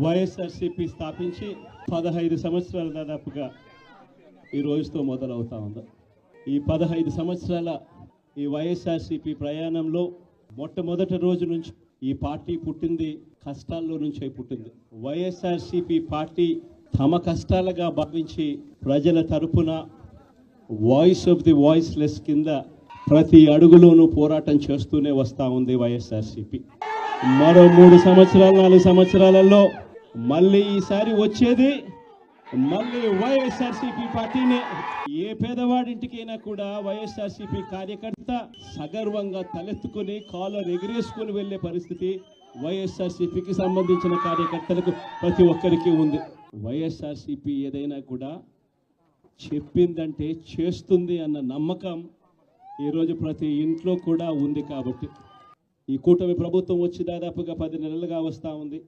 వైఎస్ఆర్సీపీ స్థాపించి 15 సంవత్సరాల దాదాపుగా ఈ రోజుతో మొదలవుతా ఉంది. ఈ 15 సంవత్సరాల ఈ వైఎస్ఆర్సీపీ ప్రయాణంలో మొట్టమొదటి రోజు నుంచి ఈ పార్టీ పుట్టింది కష్టాల్లో నుంచే పుట్టింది. వైఎస్ఆర్సీపీ పార్టీ తమ కష్టాలుగా భావించి ప్రజల తరపున వాయిస్ ఆఫ్ ది వాయిస్లెస్ కింద ప్రతి అడుగులోనూ పోరాటం చేస్తూనే వస్తూ ఉంది వైఎస్ఆర్సీపీ. మరో 3 సంవత్సరాలు 4 సంవత్సరాలలో మళ్ళీ ఈసారి వచ్చేది మళ్ళీ వైఎస్ఆర్సీపీ పార్టీనే. ఏ పేదవాడింటికైనా కూడా వైఎస్ఆర్సీపీ కార్యకర్త సగర్వంగా తలెత్తుకుని కాలర్ ఎగిరేసుకుని వెళ్లే పరిస్థితి వైఎస్ఆర్సీపీకి సంబంధించిన కార్యకర్తలకు ప్రతి ఒక్కరికి ఉంది. వైఎస్ఆర్సీపీ ఏదైనా కూడా చెప్పిందంటే చేస్తుంది అన్న నమ్మకం ఈరోజు ప్రతి ఇంట్లో కూడా ఉంది. కాబట్టి ఈ కూటమి ప్రభుత్వం వచ్చి దాదాపుగా 10 నెలలుగా వస్తూ ఉంది.